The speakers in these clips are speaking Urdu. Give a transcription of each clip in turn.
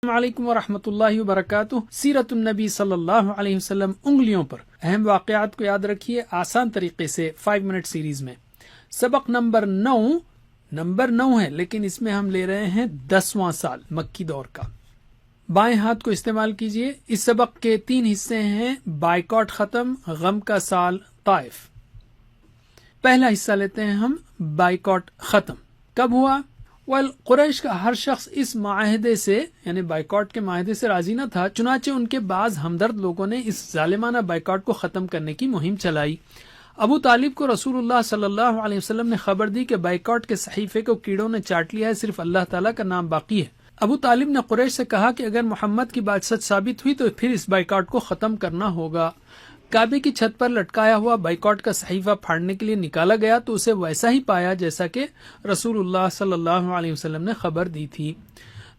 السلام علیکم ورحمۃ اللہ وبرکاتہ۔ سیرت النبی صلی اللہ علیہ وسلم انگلیوں پر اہم واقعات کو یاد رکھیے آسان طریقے سے 5 منٹ سیریز میں۔ سبق نمبر 9 ہے، لیکن اس میں ہم لے رہے ہیں 10واں سال مکی دور کا۔ بائیں ہاتھ کو استعمال کیجئے۔ اس سبق کے 3 حصے ہیں: بائیکاٹ ختم، غم کا سال، طائف۔ پہلا حصہ لیتے ہیں ہم، بائیکاٹ ختم کب ہوا؟ قریش کا ہر شخص اس معاہدے سے یعنی بائیکاٹ کے معاہدے سے راضی نہ تھا، چنانچہ ان کے بعض ہمدرد لوگوں نے اس ظالمانہ بائیکاٹ کو ختم کرنے کی مہم چلائی۔ ابو طالب کو رسول اللہ صلی اللہ علیہ وسلم نے خبر دی کہ بائیکاٹ کے صحیفے کو کیڑوں نے چاٹ لیا ہے، صرف اللہ تعالیٰ کا نام باقی ہے۔ ابو طالب نے قریش سے کہا کہ اگر محمد کی بات سچ ثابت ہوئی تو پھر اس بائیکاٹ کو ختم کرنا ہوگا۔ کعبے کی چھت پر لٹکایا ہوا بائیکاٹ کا صحیفہ پھاڑنے کے لیے نکالا گیا تو اسے ویسا ہی پایا جیسا کہ رسول اللہ صلی اللہ علیہ وسلم نے خبر دی تھی۔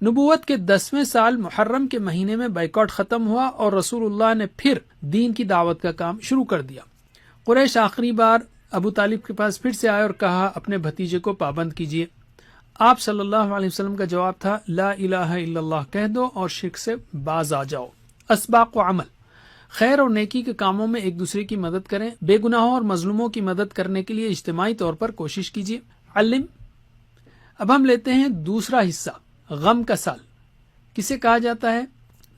نبوت کے 10ویں سال محرم کے مہینے میں بائیکاٹ ختم ہوا اور رسول اللہ نے پھر دین کی دعوت کا کام شروع کر دیا۔ قریش آخری بار ابو طالب کے پاس پھر سے آئے اور کہا اپنے بھتیجے کو پابند کیجیے۔ آپ صلی اللہ علیہ وسلم کا جواب تھا، لا الہ الا اللہ کہہ دو اور شرک سے باز آ جاؤ۔ اسباق و عمل، خیر اور نیکی کے کاموں میں ایک دوسرے کی مدد کریں، بے گناہوں اور مظلوموں کی مدد کرنے کے لیے اجتماعی طور پر کوشش کیجیے۔ علم۔ اب ہم لیتے ہیں دوسرا حصہ، غم کا سال۔ کسے کہا جاتا ہے؟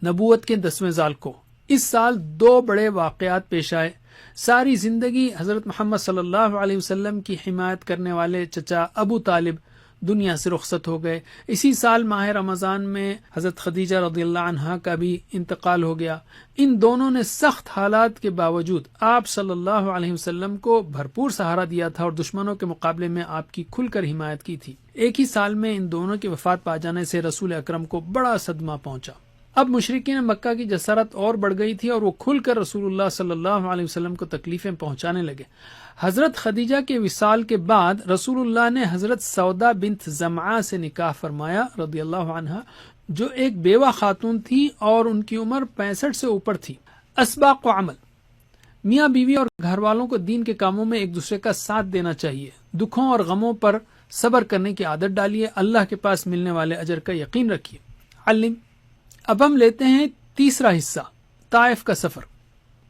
نبوت کے 10ویں سال کو۔ اس سال 2 بڑے واقعات پیش آئے۔ ساری زندگی حضرت محمد صلی اللہ علیہ وسلم کی حمایت کرنے والے چچا ابو طالب دنیا سے رخصت ہو گئے۔ اسی سال ماہ رمضان میں حضرت خدیجہ رضی اللہ عنہا کا بھی انتقال ہو گیا۔ ان دونوں نے سخت حالات کے باوجود آپ صلی اللہ علیہ وسلم کو بھرپور سہارا دیا تھا اور دشمنوں کے مقابلے میں آپ کی کھل کر حمایت کی تھی۔ ایک ہی سال میں ان دونوں کی وفات پا جانے سے رسول اکرم کو بڑا صدمہ پہنچا۔ اب مشرکین مکہ کی جسارت اور بڑھ گئی تھی اور وہ کھل کر رسول اللہ صلی اللہ علیہ وسلم کو تکلیفیں پہنچانے لگے۔ حضرت خدیجہ کے وصال کے بعد رسول اللہ نے حضرت سودا بنت زمعہ سے نکاح فرمایا رضی اللہ عنہا، جو ایک بیوہ خاتون تھی اور ان کی عمر 65 سے اوپر تھی۔ اسباق و عمل، میاں بیوی اور گھر والوں کو دین کے کاموں میں ایک دوسرے کا ساتھ دینا چاہیے۔ دکھوں اور غموں پر صبر کرنے کی عادت ڈالیے، اللہ کے پاس ملنے والے اجر کا یقین رکھیے۔ علم۔ اب ہم لیتے ہیں تیسرا حصہ، طائف کا سفر۔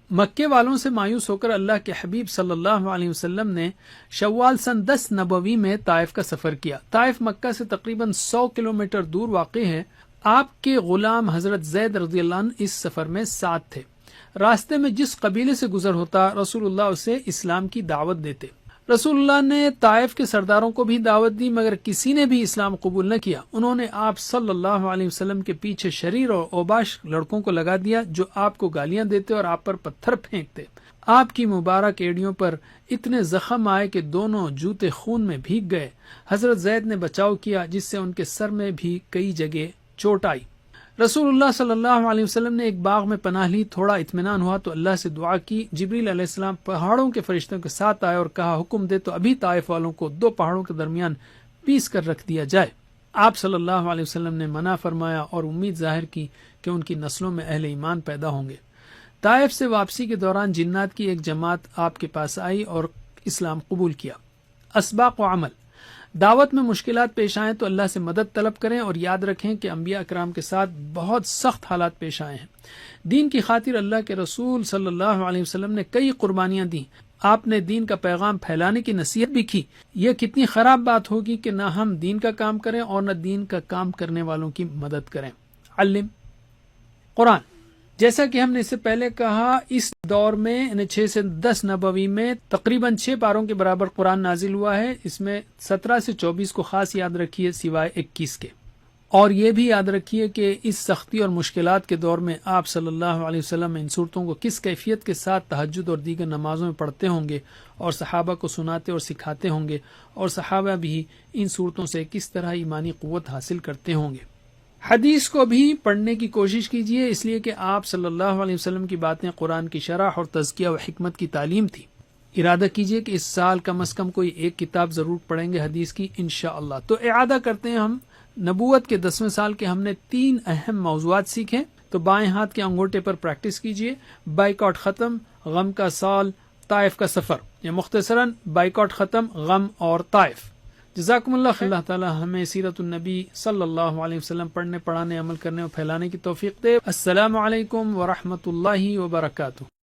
مکے والوں سے مایوس ہو کر اللہ کے حبیب صلی اللہ علیہ وسلم نے شوال سن 10 نبوی میں طائف کا سفر کیا۔ طائف مکہ سے تقریباً 100 کلومیٹر دور واقع ہے۔ آپ کے غلام حضرت زید رضی اللہ عنہ اس سفر میں ساتھ تھے۔ راستے میں جس قبیلے سے گزر ہوتا رسول اللہ اسے اسلام کی دعوت دیتے۔ رسول اللہ نے طائف کے سرداروں کو بھی دعوت دی مگر کسی نے بھی اسلام قبول نہ کیا۔ انہوں نے آپ صلی اللہ علیہ وسلم کے پیچھے شریر اور اوباش لڑکوں کو لگا دیا جو آپ کو گالیاں دیتے اور آپ پر پتھر پھینکتے۔ آپ کی مبارک ایڑیوں پر اتنے زخم آئے کہ دونوں جوتے خون میں بھیگ گئے۔ حضرت زید نے بچاؤ کیا جس سے ان کے سر میں بھی کئی جگہ چوٹ آئی۔ رسول اللہ صلی اللہ علیہ وسلم نے ایک باغ میں پناہ لی۔ تھوڑا اطمینان ہوا تو اللہ سے دعا کی۔ جبریل علیہ السلام پہاڑوں کے فرشتوں کے ساتھ آئے اور کہا حکم دے تو ابھی طائف والوں کو 2 پہاڑوں کے درمیان پیس کر رکھ دیا جائے۔ آپ صلی اللہ علیہ وسلم نے منع فرمایا اور امید ظاہر کی کہ ان کی نسلوں میں اہل ایمان پیدا ہوں گے۔ طائف سے واپسی کے دوران جنات کی ایک جماعت آپ کے پاس آئی اور اسلام قبول کیا۔ اسباق و عمل، دعوت میں مشکلات پیش آئیں تو اللہ سے مدد طلب کریں اور یاد رکھیں کہ انبیاء اکرام کے ساتھ بہت سخت حالات پیش آئے ہیں۔ دین کی خاطر اللہ کے رسول صلی اللہ علیہ وسلم نے کئی قربانیاں دیں۔ آپ نے دین کا پیغام پھیلانے کی نصیحت بھی کی۔ یہ کتنی خراب بات ہوگی کہ نہ ہم دین کا کام کریں اور نہ دین کا کام کرنے والوں کی مدد کریں۔ علم۔ قرآن، جیسا کہ ہم نے اس سے پہلے کہا، اس دور میں 6 سے 10 نبوی میں تقریباً 6 پاروں کے برابر قرآن نازل ہوا ہے۔ اس میں 17 سے 24 کو خاص یاد رکھیے سوائے 21 کے۔ اور یہ بھی یاد رکھیے کہ اس سختی اور مشکلات کے دور میں آپ صلی اللہ علیہ وسلم ان صورتوں کو کس کیفیت کے ساتھ تہجد اور دیگر نمازوں میں پڑھتے ہوں گے اور صحابہ کو سناتے اور سکھاتے ہوں گے، اور صحابہ بھی ان صورتوں سے کس طرح ایمانی قوت حاصل کرتے ہوں گے۔ حدیث کو بھی پڑھنے کی کوشش کیجیے، اس لیے کہ آپ صلی اللہ علیہ وسلم کی باتیں قرآن کی شرح اور تزکیہ و حکمت کی تعلیم تھی۔ ارادہ کیجیے کہ اس سال کم از کم کوئی ایک کتاب ضرور پڑھیں گے حدیث کی انشاءاللہ۔ تو اعادہ کرتے ہیں ہم نبوت کے 10ویں سال کے ہم نے 3 اہم موضوعات سیکھے۔ تو بائیں ہاتھ کے انگوٹھے پر پریکٹس کیجیے، بائیکاٹ ختم، غم کا سال، طائف کا سفر، یا مختصراً بائیکاٹ ختم، غم اور طائف۔ جزاکم اللہ خیر. اللہ تعالی ہمیں سیرت النبی صلی اللہ علیہ وسلم پڑھنے، پڑھانے، عمل کرنے اور پھیلانے کی توفیق دے. السلام علیکم ورحمۃ اللہ وبرکاتہ.